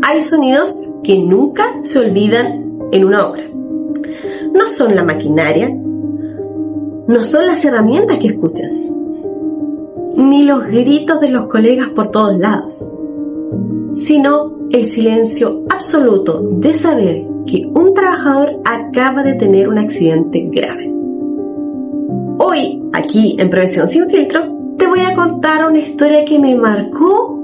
Hay sonidos que nunca se olvidan en una obra. No son la maquinaria, no son las herramientas que escuchas, ni los gritos de los colegas por todos lados, sino el silencio absoluto de saber que un trabajador acaba de tener un accidente grave. Hoy, aquí en Prevención Sin Filtro, te voy a contar una historia que me marcó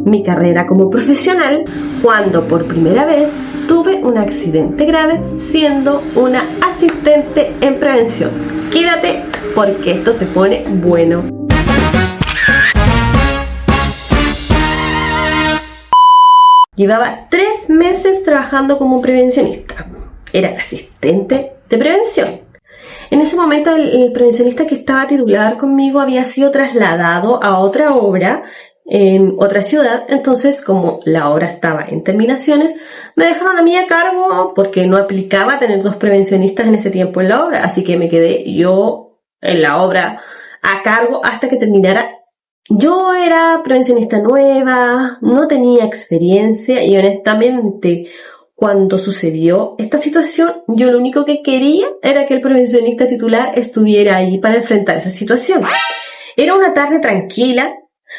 mi carrera como profesional cuando por primera vez tuve un accidente grave siendo una asistente en prevención. Quédate porque esto se pone bueno. Llevaba 3 meses trabajando como prevencionista. Era asistente de prevención. En ese momento el prevencionista que estaba titular conmigo había sido trasladado a otra obra en otra ciudad, entonces como la obra estaba en terminaciones, me dejaron a mí a cargo porque no aplicaba tener 2 prevencionistas en ese tiempo en la obra, así que me quedé yo en la obra a cargo hasta que terminara. Yo era prevencionista nueva, no tenía experiencia y honestamente cuando sucedió esta situación yo lo único que quería era que el prevencionista titular estuviera ahí para enfrentar esa situación. Era una tarde tranquila.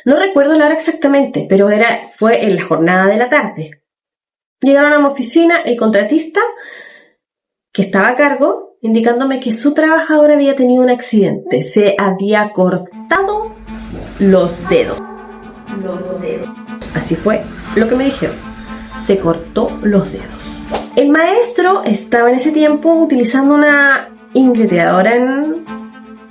No recuerdo la hora exactamente, pero fue en la jornada de la tarde. Llegaron a mi oficina el contratista que estaba a cargo, indicándome que su trabajador había tenido un accidente. Se había cortado los dedos. Así fue lo que me dijeron. Se cortó los dedos. El maestro estaba en ese tiempo utilizando una ingleteadora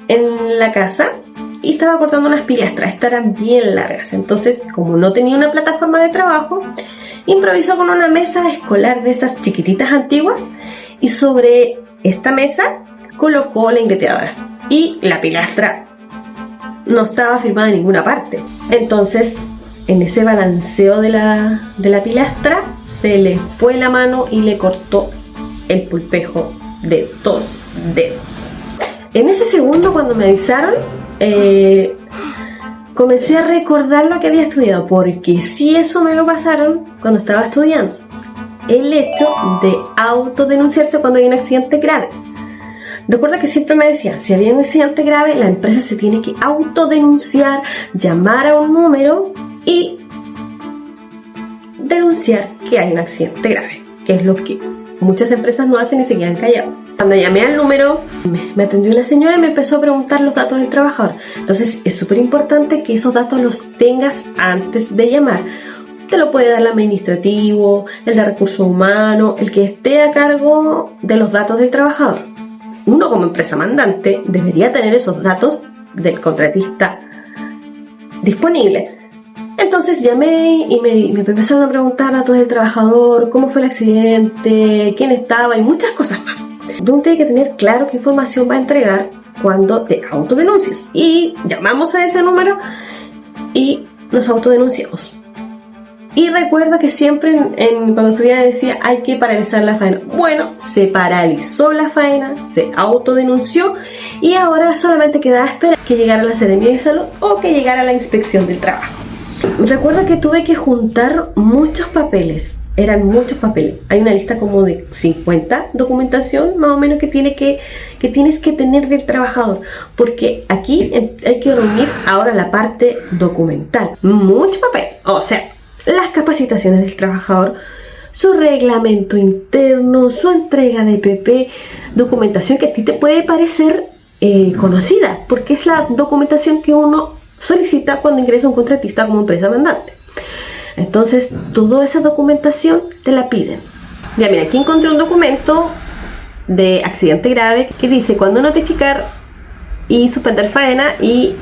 en la casa y estaba cortando unas pilastras, estas eran bien largas. Entonces, como no tenía una plataforma de trabajo, improvisó con una mesa escolar de esas chiquititas antiguas y sobre esta mesa colocó la ingleteadora. Y la pilastra no estaba firmada en ninguna parte. Entonces, en ese balanceo de la pilastra, se le fue la mano y le cortó el pulpejo de 2 dedos. En ese segundo, cuando me avisaron, comencé a recordar lo que había estudiado, porque si eso me lo pasaron cuando estaba estudiando, el hecho de autodenunciarse cuando hay un accidente grave. Recuerdo que siempre me decían, si había un accidente grave, la empresa se tiene que autodenunciar, llamar a un número y denunciar que hay un accidente grave, que es lo que muchas empresas no hacen y se quedan callados. Cuando llamé al número, me atendió la señora y me empezó a preguntar los datos del trabajador. Entonces es súper importante que esos datos los tengas antes de llamar. Te lo puede dar el administrativo, el de recursos humanos, el que esté a cargo de los datos del trabajador. Uno como empresa mandante debería tener esos datos del contratista disponibles. Entonces llamé y me empezaron a preguntar datos del trabajador, cómo fue el accidente, quién estaba y muchas cosas más. Uno tiene que tener claro qué información va a entregar cuando te autodenuncies. Y llamamos a ese número y nos autodenunciamos. Y recuerdo que siempre cuando estudiaba decía hay que paralizar la faena. Bueno, se paralizó la faena, se autodenunció y ahora solamente quedaba esperar que llegara la Seremía de Salud o que llegara la inspección del trabajo. Recuerdo que tuve que juntar muchos papeles, eran muchos papeles. Hay una lista como de 50 documentación más o menos que tienes que tener del trabajador, porque aquí hay que reunir ahora la parte documental. Mucho papel, o sea, las capacitaciones del trabajador, su reglamento interno, su entrega de PP, documentación que a ti te puede parecer conocida, porque es la documentación que uno solicita cuando ingresa un contratista como empresa mandante. Entonces, toda esa documentación te la piden. Ya mira, aquí encontré un documento de accidente grave que dice cuándo notificar y suspender faena, y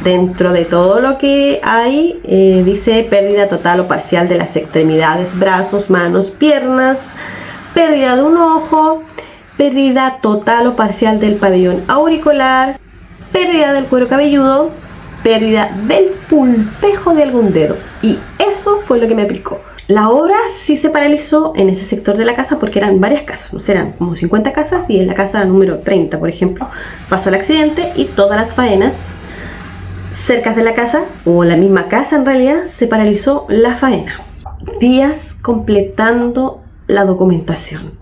dentro de todo lo que hay dice pérdida total o parcial de las extremidades, brazos, manos, piernas, pérdida de un ojo, pérdida total o parcial del pabellón auricular, pérdida del cuero cabelludo, pérdida del pulpejo de algún dedo. Y eso fue lo que me aplicó. La obra sí se paralizó en ese sector de la casa porque eran varias casas, no sé, eran como 50 casas, y en la casa número 30, por ejemplo, pasó el accidente y todas las faenas cerca de la casa, o la misma casa en realidad, se paralizó la faena. días completando la documentación.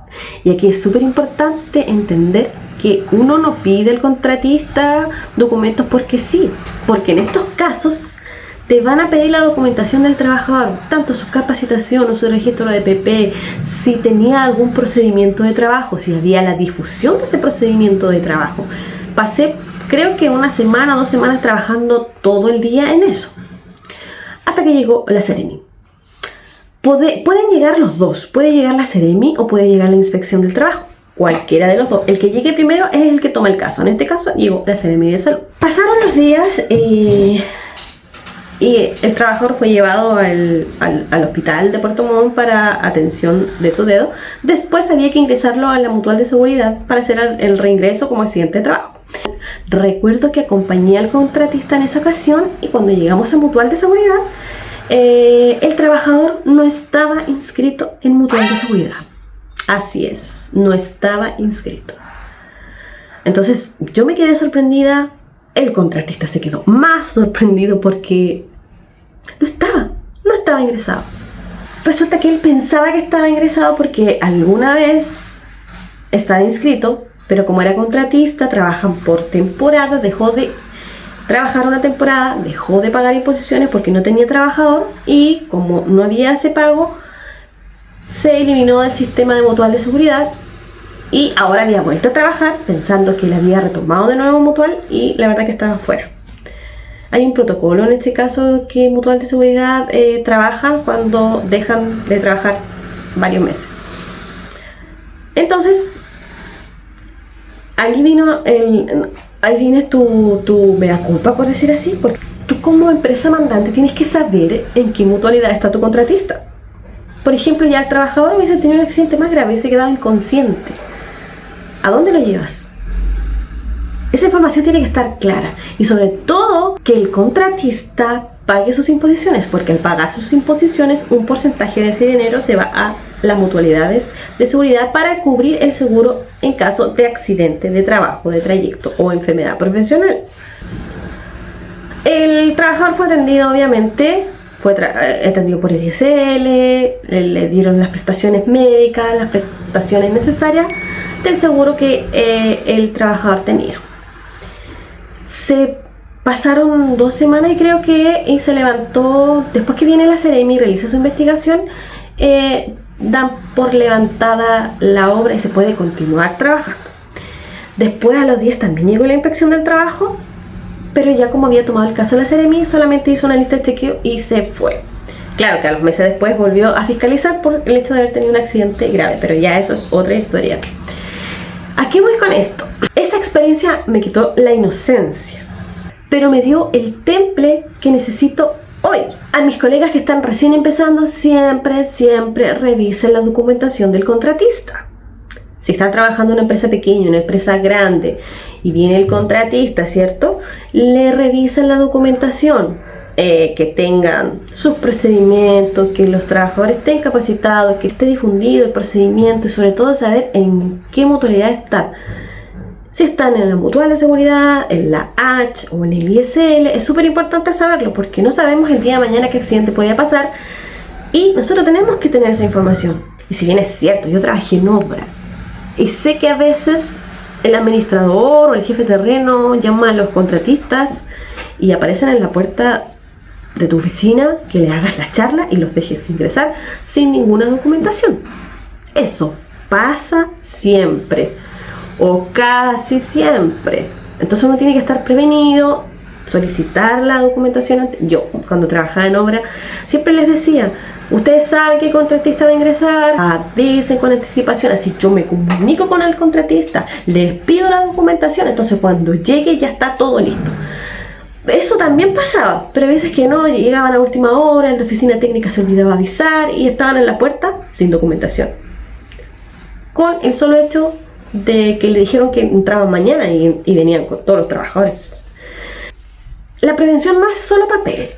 Y aquí es súper importante entender que uno no pide al contratista documentos porque sí, porque en estos casos te van a pedir la documentación del trabajador, tanto su capacitación o su registro de PP, si tenía algún procedimiento de trabajo, si había la difusión de ese procedimiento de trabajo. Pasé, creo que una semana, 2 semanas trabajando todo el día en eso, hasta que llegó la Seremi. Pueden llegar los dos, puede llegar la Seremi o puede llegar la inspección del trabajo. Cualquiera de los dos. El que llegue primero es el que toma el caso. En este caso llegó la Seremi de Salud. Pasaron los días y el trabajador fue llevado al hospital de Puerto Montt para atención de su dedo. Después había que ingresarlo a la mutual de seguridad para hacer el reingreso como accidente de trabajo. Recuerdo que acompañé al contratista en esa ocasión y cuando llegamos a mutual de seguridad, el trabajador no estaba inscrito en mutual de seguridad. Así es, no estaba inscrito. Entonces yo me quedé sorprendida, el contratista se quedó más sorprendido porque no estaba ingresado. Resulta que él pensaba que estaba ingresado porque alguna vez estaba inscrito, pero como era contratista, trabajan por temporada, dejó de trabajar una temporada, dejó de pagar imposiciones porque no tenía trabajador y como no había ese pago, se eliminó del sistema de mutual de seguridad y ahora había vuelto a trabajar pensando que él había retomado de nuevo mutual y la verdad que estaba fuera. Hay un protocolo en este caso que mutual de seguridad trabajan cuando dejan de trabajar varios meses. Entonces, ahí viene tu mea culpa, por decir así, porque tú como empresa mandante tienes que saber en qué mutualidad está tu contratista. Por ejemplo, ya el trabajador hubiese tenido un accidente más grave, hubiese quedado inconsciente. ¿A dónde lo llevas? Esa información tiene que estar clara. Y sobre todo, que el contratista pague sus imposiciones, porque al pagar sus imposiciones, un porcentaje de ese dinero se va a las mutualidades de seguridad para cubrir el seguro en caso de accidente de trabajo, de trayecto o enfermedad profesional. El trabajador fue atendido, obviamente, fue atendido por el ISL, le dieron las prestaciones médicas, las prestaciones necesarias del seguro que el trabajador tenía. Se pasaron 2 semanas y creo que se levantó, después que viene la Seremi y realiza su investigación, dan por levantada la obra y se puede continuar trabajando. Después a los días también llegó la inspección del trabajo, pero ya como había tomado el caso de la Seremi, solamente hizo una lista de chequeo y se fue. Claro que a los meses después volvió a fiscalizar por el hecho de haber tenido un accidente grave, pero ya eso es otra historia. ¿A qué voy con esto? Esa experiencia me quitó la inocencia, pero me dio el temple que necesito hoy. A mis colegas que están recién empezando, siempre revisen la documentación del contratista. Si están trabajando en una empresa pequeña, una empresa grande, y viene el contratista, ¿cierto? Le revisan la documentación, que tengan sus procedimientos, que los trabajadores estén capacitados, que esté difundido el procedimiento y sobre todo saber en qué mutualidad están. Si están en la mutual de seguridad, en la H o en el ISL, es súper importante saberlo porque no sabemos el día de mañana qué accidente puede pasar y nosotros tenemos que tener esa información. Y si bien es cierto, yo trabajé en obra y sé que a veces el administrador o el jefe de terreno llama a los contratistas y aparecen en la puerta de tu oficina, que le hagas la charla y los dejes ingresar sin ninguna documentación. Eso pasa siempre o casi siempre. Entonces uno tiene que estar prevenido, solicitar la documentación. Yo cuando trabajaba en obra siempre les decía: ustedes saben que el contratista va a ingresar, avisen con anticipación, así yo me comunico con el contratista, les pido la documentación, entonces cuando llegue ya está todo listo. Eso también pasaba, pero a veces que no, llegaban a última hora, el de oficina técnica se olvidaba avisar y estaban en la puerta sin documentación, con el solo hecho de que le dijeron que entraban mañana y venían con todos los trabajadores. La prevención no es solo papel,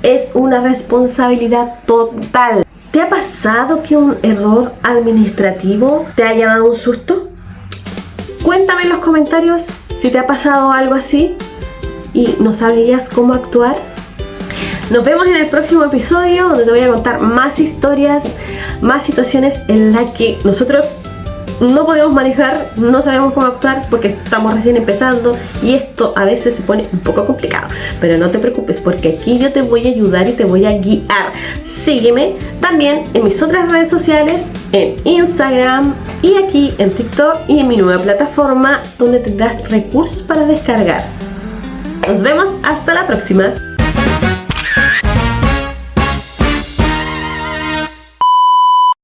es una responsabilidad total. ¿Te ha pasado que un error administrativo te haya dado un susto? Cuéntame en los comentarios si te ha pasado algo así y no sabías cómo actuar. Nos vemos en el próximo episodio, donde te voy a contar más historias, más situaciones en las que nosotros no podemos manejar, no sabemos cómo actuar porque estamos recién empezando y esto a veces se pone un poco complicado. Pero no te preocupes, porque aquí yo te voy a ayudar y te voy a guiar. Sígueme también en mis otras redes sociales, en Instagram y aquí en TikTok y en mi nueva plataforma, donde tendrás recursos para descargar. Nos vemos hasta la próxima.